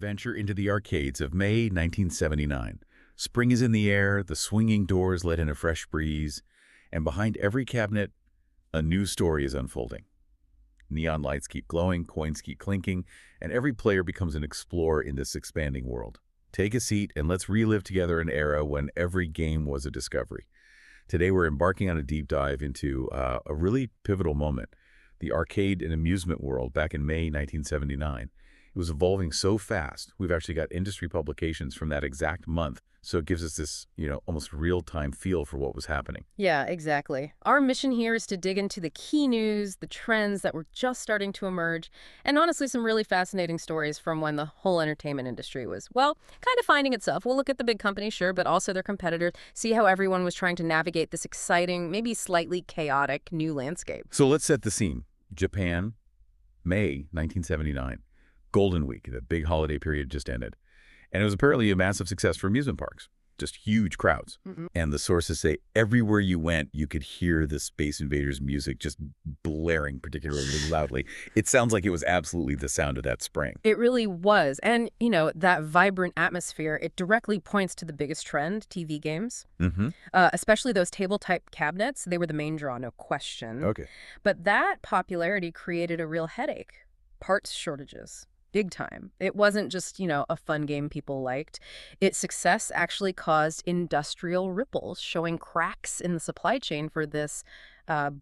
adventure into the arcades of May 1979. Spring is in the air, the swinging doors let in a fresh breeze, and behind every cabinet, a new story is unfolding. Neon lights keep glowing, coins keep clinking, and every player becomes an explorer in this expanding world. Take a seat and let's relive together an era when every game was a discovery. Today we're embarking on a deep dive into a really pivotal moment, the arcade and amusement world back in May 1979. It was evolving so fast, we've actually got industry publications from that exact month, so it gives us this, almost real-time feel for what was happening. Yeah, exactly. Our mission here is to dig into the key news, the trends that were just starting to emerge, and honestly some really fascinating stories from when the whole entertainment industry was, well, kind of finding itself. We'll look at the big companies, sure, but also their competitors, see how everyone was trying to navigate this exciting, maybe slightly chaotic new landscape. So let's set the scene. Japan, May 1979. Golden Week, the big holiday period just ended. And it was apparently a massive success for amusement parks. Just huge crowds. And the sources say everywhere you went, you could hear the Space Invaders music just blaring particularly loudly. It sounds like it was absolutely the sound of that spring. It really was. And, that vibrant atmosphere, it directly points to the biggest trend, TV games. Especially those table-type cabinets. They were the main draw, no question. Okay. But that popularity created a real headache. Parts shortages. Big time. It wasn't just, a fun game people liked. Its success actually caused industrial ripples, showing cracks in the supply chain for this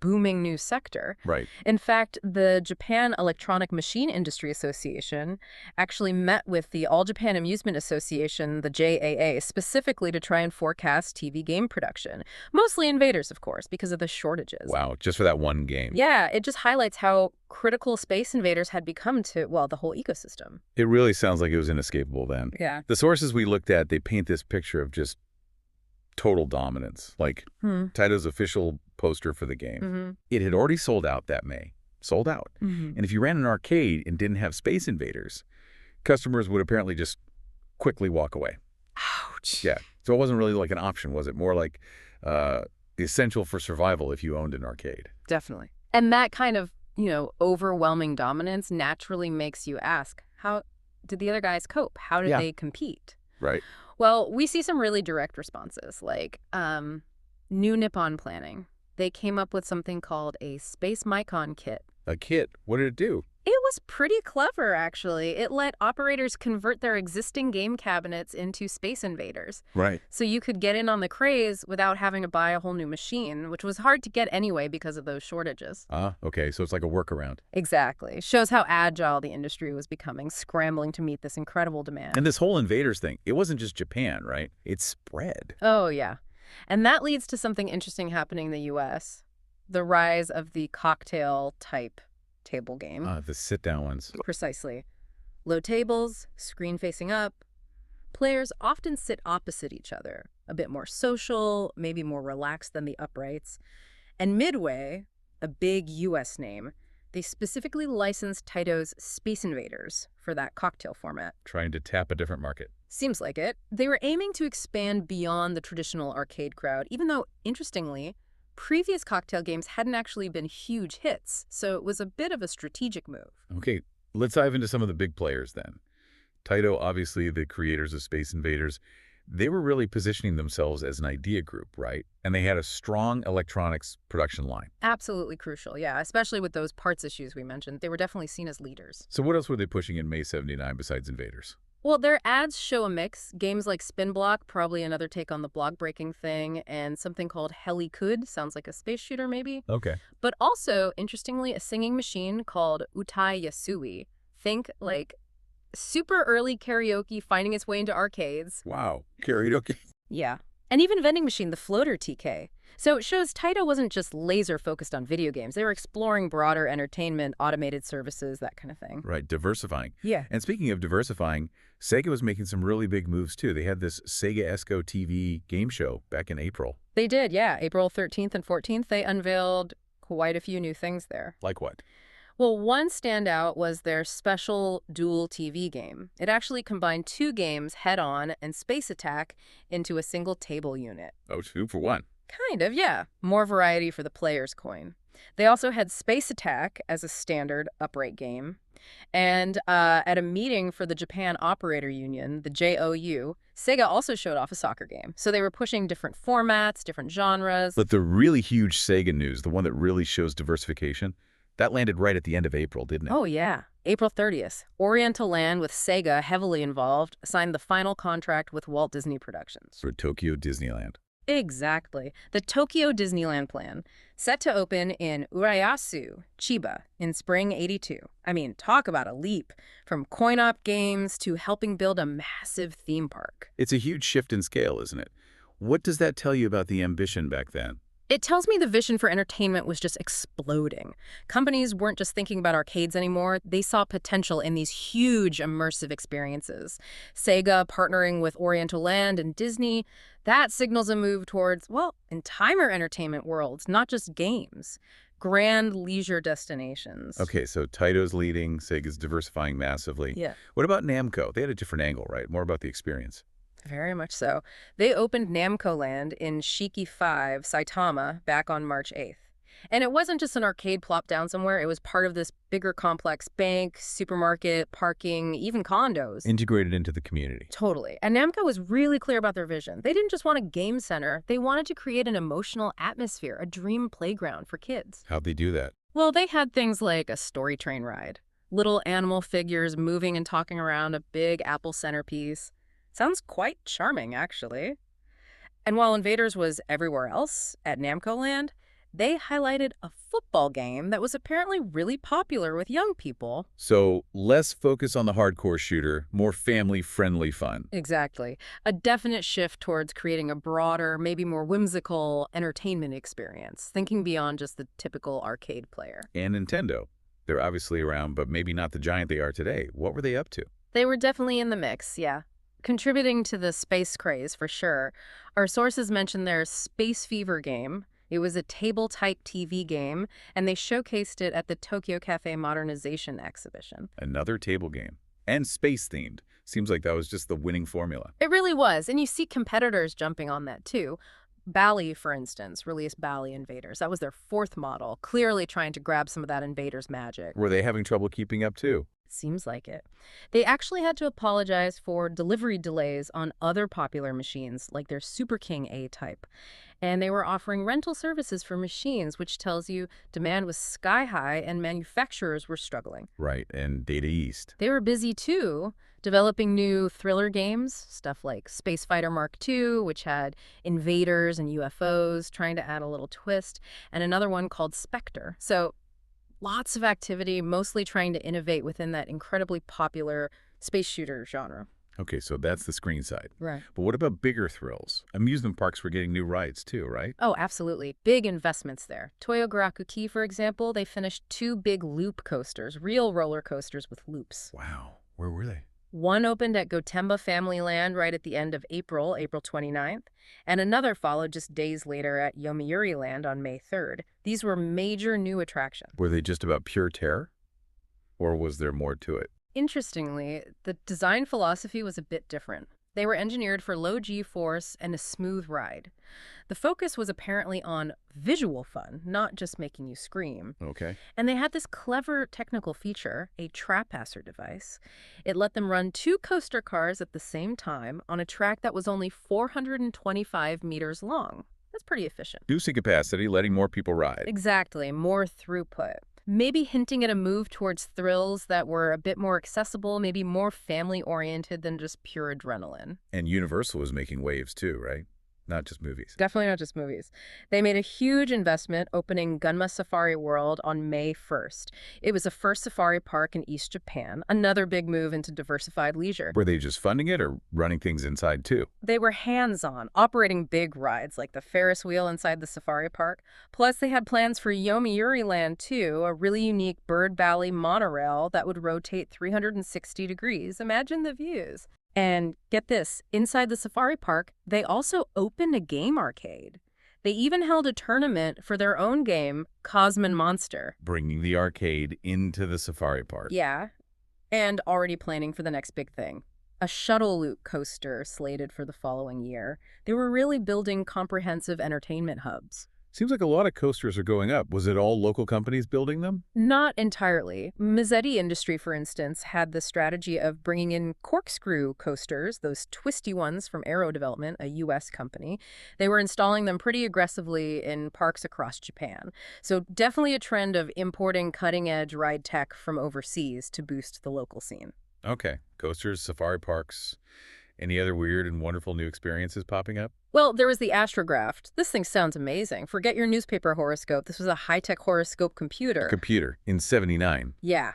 booming new sector. Right. In fact, the Japan Electronic Machine Industry Association actually met with the All Japan Amusement Association, the JAA, specifically to try and forecast TV game production. Mostly Invaders, of course, because of the shortages. Wow, just for that one game. Yeah, it just highlights how critical Space Invaders had become to, well, the whole ecosystem. It really sounds like it was inescapable then. Yeah. The sources we looked at, they paint this picture of just total dominance, like Taito's official poster for the game. It had already sold out that May. Sold out. And if you ran an arcade and didn't have Space Invaders, customers would apparently just quickly walk away. Ouch. Yeah. So it wasn't really like an option, was it? More like the essential for survival if you owned an arcade. Definitely. And that kind of, overwhelming dominance naturally makes you ask, how did the other guys cope? How did they compete? Right. Well, we see some really direct responses, like New Nippon Planning. They came up with something called a Space Micon kit. A kit? What did it do? It was pretty clever, actually. It let operators convert their existing game cabinets into Space Invaders. Right. So you could get in on the craze without having to buy a whole new machine, which was hard to get anyway because of those shortages. Okay. So it's like a workaround. Exactly. Shows how agile the industry was becoming, scrambling to meet this incredible demand. And this whole Invaders thing, it wasn't just Japan, right? It spread. Oh, yeah. And that leads to something interesting happening in the U.S., the rise of the cocktail-type table game. The sit-down ones. Precisely. Low tables, screen facing up. Players often sit opposite each other, a bit more social, maybe more relaxed than the uprights. And Midway, a big U.S. name, they specifically licensed Taito's Space Invaders for that cocktail format. Trying to tap a different market. Seems like it. They were aiming to expand beyond the traditional arcade crowd, even though, interestingly, previous cocktail games hadn't actually been huge hits, so it was a bit of a strategic move. Okay, let's dive into some of the big players then. Taito, obviously the creators of Space Invaders, they were really positioning themselves as an idea group, right? And they had a strong electronics production line. Absolutely crucial, yeah, especially with those parts issues we mentioned. They were definitely seen as leaders. So what else were they pushing in May 79 besides Invaders? Well, their ads show a mix. Games like Spin Block, probably another take on the block-breaking thing, and something called Helikud, sounds like a space shooter maybe. Okay. But also, interestingly, a singing machine called Utai Yasui. Think like super early karaoke finding its way into arcades. Wow, karaoke. Yeah. And even vending machine, the Floater TK. So it shows Taito wasn't just laser-focused on video games. They were exploring broader entertainment, automated services, that kind of thing. Right, diversifying. Yeah. And speaking of diversifying, Sega was making some really big moves, too. They had this Sega Esco TV game show back in April. They did, yeah. April 13th and 14th, they unveiled quite a few new things there. Like what? Well, one standout was their special dual TV game. It actually combined two games, Head-On and Space Attack, into a single table unit. Oh, 2 for 1. Kind of, yeah. More variety for the player's coin. They also had Space Attack as a standard upright game. And at a meeting for the Japan Operator Union, the JOU, Sega also showed off a soccer game. So they were pushing different formats, different genres. But the really huge Sega news, the one that really shows diversification, that landed right at the end of April, didn't it? Oh, yeah. April 30th, Oriental Land, with Sega heavily involved, signed the final contract with Walt Disney Productions. For Tokyo Disneyland. Exactly. The Tokyo Disneyland plan, set to open in Urayasu, Chiba, in spring '82. I mean, talk about a leap from coin-op games to helping build a massive theme park. It's a huge shift in scale, isn't it? What does that tell you about the ambition back then? It tells me the vision for entertainment was just exploding. Companies weren't just thinking about arcades anymore. They saw potential in these huge immersive experiences. Sega partnering with Oriental Land and Disney, that signals a move towards, well, entire entertainment worlds, not just games. Grand leisure destinations. Okay, so Taito's leading, Sega's diversifying massively. Yeah. What about Namco? They had a different angle, right? More about the experience. Very much so. They opened Namco Land in Shiki 5, Saitama, back on March 8th. And it wasn't just an arcade plopped down somewhere. It was part of this bigger complex: bank, supermarket, parking, even condos. Integrated into the community. Totally. And Namco was really clear about their vision. They didn't just want a game center. They wanted to create an emotional atmosphere, a dream playground for kids. How'd they do that? Well, they had things like a story train ride, little animal figures moving and talking around a big apple centerpiece. Sounds quite charming, actually. And while Invaders was everywhere else at Namco Land, they highlighted a football game that was apparently really popular with young people. So less focus on the hardcore shooter, more family-friendly fun. Exactly. A definite shift towards creating a broader, maybe more whimsical entertainment experience, thinking beyond just the typical arcade player. And Nintendo. They're obviously around, but maybe not the giant they are today. What were they up to? They were definitely in the mix, yeah. Contributing to the space craze, for sure. Our sources mention their Space Fever game. It was a table-type TV game, and they showcased it at the Tokyo Cafe Modernization exhibition. Another table game. And space-themed. Seems like that was just the winning formula. It really was, and you see competitors jumping on that, too. Bally, for instance, released Bally Invaders. That was their fourth model, clearly trying to grab some of that Invaders magic. Were they having trouble keeping up, too? Seems like it. They actually had to apologize for delivery delays on other popular machines, like their Super King A-type. And they were offering rental services for machines, which tells you demand was sky high and manufacturers were struggling. Right, and Data East. They were busy, too, developing new thriller games, stuff like Space Fighter Mark II, which had invaders and UFOs, trying to add a little twist, and another one called Spectre. So lots of activity, mostly trying to innovate within that incredibly popular space shooter genre. Okay, so that's the screen side. Right. But what about bigger thrills? Amusement parks were getting new rides too, right? Oh, absolutely. Big investments there. Toyogaraku-ki, for example, they finished 2 big loop coasters, real roller coasters with loops. Wow. Where were they? One opened at Gotemba Family Land right at the end of April, April 29th, and another followed just days later at Yomiuri Land on May 3rd. These were major new attractions. Were they just about pure terror? Or was there more to it? Interestingly, the design philosophy was a bit different. They were engineered for low G-force and a smooth ride. The focus was apparently on visual fun, not just making you scream. Okay. And they had this clever technical feature, a trapasser device. It let them run 2 coaster cars at the same time on a track that was only 425 meters long. That's pretty efficient. Reducing capacity, letting more people ride. Exactly, more throughput. Maybe hinting at a move towards thrills that were a bit more accessible, maybe more family-oriented than just pure adrenaline. And Universal was making waves too, right? Not just movies. Definitely not just movies. They made a huge investment opening Gunma Safari World on May 1st. It was the first safari park in East Japan, another big move into diversified leisure. Were they just funding it or running things inside too? They were hands-on, operating big rides like the Ferris wheel inside the safari park. Plus, they had plans for Yomiuri Land too, a really unique Bird Valley monorail that would rotate 360 degrees. Imagine the views. And get this, inside the safari park, they also opened a game arcade. They even held a tournament for their own game, Cosmin Monster. Bringing the arcade into the safari park. Yeah, and already planning for the next big thing. A shuttle loop coaster slated for the following year. They were really building comprehensive entertainment hubs. Seems like a lot of coasters are going up. Was it all local companies building them? Not entirely. Mazzetti Industry, for instance, had the strategy of bringing in corkscrew coasters, those twisty ones from Aero Development, a U.S. company. They were installing them pretty aggressively in parks across Japan. So definitely a trend of importing cutting-edge ride tech from overseas to boost the local scene. Okay. Coasters, safari parks. Any other weird and wonderful new experiences popping up? Well, there was the astrograph. This thing sounds amazing. Forget your newspaper horoscope. This was a high-tech horoscope computer. Computer in 79. Yeah.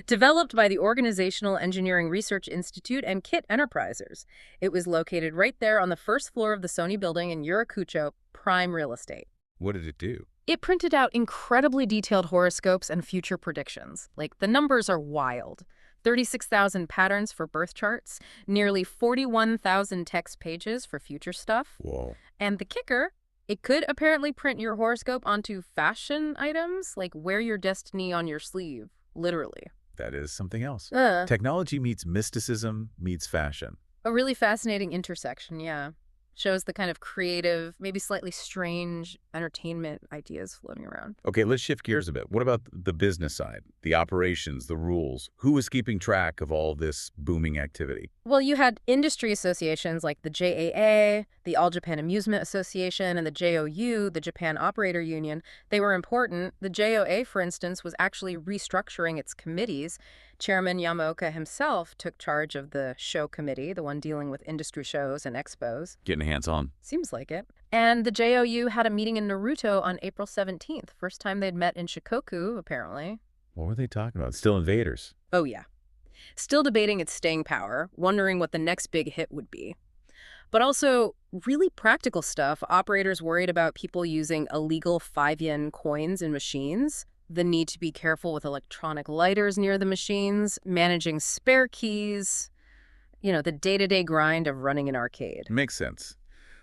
Developed by the Organizational Engineering Research Institute and KIT Enterprises. It was located right there on the first floor of the Sony building in Yurakucho, prime real estate. What did it do? It printed out incredibly detailed horoscopes and future predictions. Like, the numbers are wild. 36,000 patterns for birth charts, nearly 41,000 text pages for future stuff. Whoa. And the kicker, it could apparently print your horoscope onto fashion items, like wear your destiny on your sleeve, literally. That is something else. Uh, Technology meets mysticism meets fashion. a really fascinating intersection, yeah. Shows the kind of creative, maybe slightly strange entertainment ideas floating around. Okay, let's shift gears a bit. What about the business side? The operations, the rules? Who is keeping track of all this booming activity? Well, you had industry associations like the JAA, the All Japan Amusement Association, and the JOU, the Japan Operator Union. They were important. The JOA, for instance, was actually restructuring its committees. Chairman Yamaoka himself took charge of the show committee, the one dealing with industry shows and expos. Getting hands-on. Seems like it. And the JOU had a meeting in Naruto on April 17th. First time they'd met in Shikoku, apparently. What were they talking about? Still invaders. Oh, yeah. Still debating its staying power, wondering what the next big hit would be. But also, really practical stuff. Operators worried about people using illegal 5-yen coins in machines, the need to be careful with electronic lighters near the machines, managing spare keys, the day-to-day grind of running an arcade. Makes sense.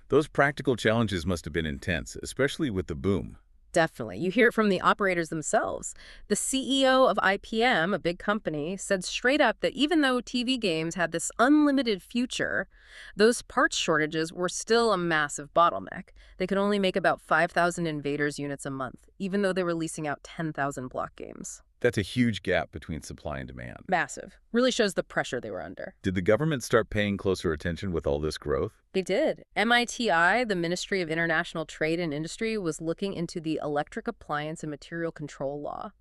Those practical challenges must have been intense, especially with the boom. Definitely. You hear it from the operators themselves. The CEO of IPM, a big company, said straight up that even though TV games had this unlimited future, those parts shortages were still a massive bottleneck. They could only make about 5,000 Invaders units a month, even though they were leasing out 10,000 block games. That's a huge gap between supply and demand. Massive. Really shows the pressure they were under. Did the government start paying closer attention with all this growth? They did. MITI, the Ministry of International Trade and Industry, was looking into the Electric Appliance and Material Control Law.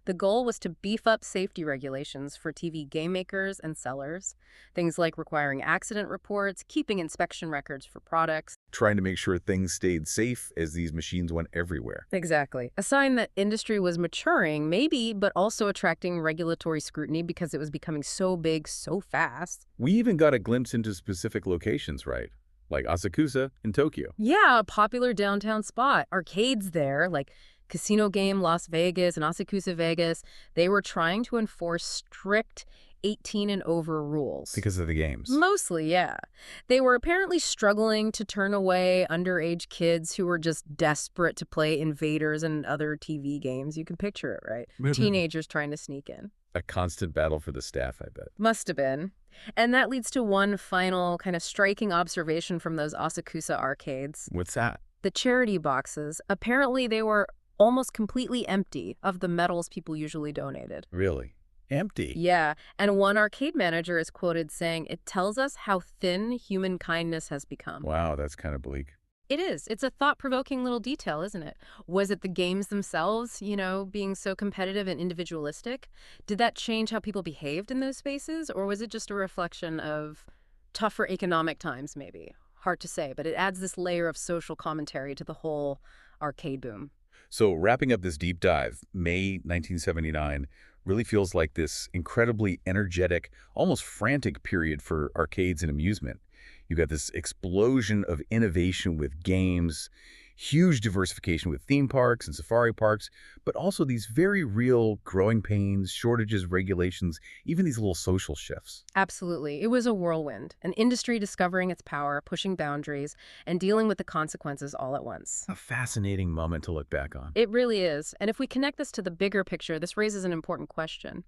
The goal was to beef up safety regulations for TV game makers and sellers, things like requiring accident reports, keeping inspection records for products. Trying to make sure things stayed safe as these machines went everywhere. Exactly. A sign that industry was maturing, maybe, but also attracting regulatory scrutiny because it was becoming so big so fast. We even got a glimpse into specific locations, right? Like Asakusa in Tokyo. Yeah, a popular downtown spot. Arcades there, like Casino Game Las Vegas and Asakusa Vegas, they were trying to enforce strict 18 and over rules. Because of the games. Mostly, yeah. They were apparently struggling to turn away underage kids who were just desperate to play Invaders and other TV games. You can picture it, right? Teenagers trying to sneak in. A constant battle for the staff, I bet. Must have been. And that leads to one final kind of striking observation from those Asakusa arcades. What's that? The charity boxes, apparently they were almost completely empty of the medals people usually donated. Really? Empty? Yeah, and one arcade manager is quoted saying, "It tells us how thin human kindness has become." Wow, that's kind of bleak. It is. It's a thought-provoking little detail, isn't it? Was it the games themselves, being so competitive and individualistic? Did that change how people behaved in those spaces, or was it just a reflection of tougher economic times, maybe? Hard to say, but it adds this layer of social commentary to the whole arcade boom. So wrapping up this deep dive, May 1979 really feels like this incredibly energetic, almost frantic period for arcades and amusement. You got this explosion of innovation with games, huge diversification with theme parks and safari parks, but also these very real growing pains, shortages, regulations, even these little social shifts. Absolutely. It was a whirlwind, an industry discovering its power, pushing boundaries, and dealing with the consequences all at once. A fascinating moment to look back on. It really is. And if we connect this to the bigger picture, this raises an important question.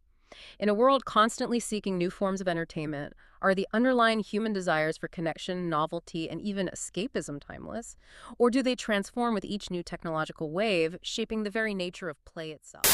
In a world constantly seeking new forms of entertainment, are the underlying human desires for connection, novelty, and even escapism timeless? Or do they transform with each new technological wave, shaping the very nature of play itself?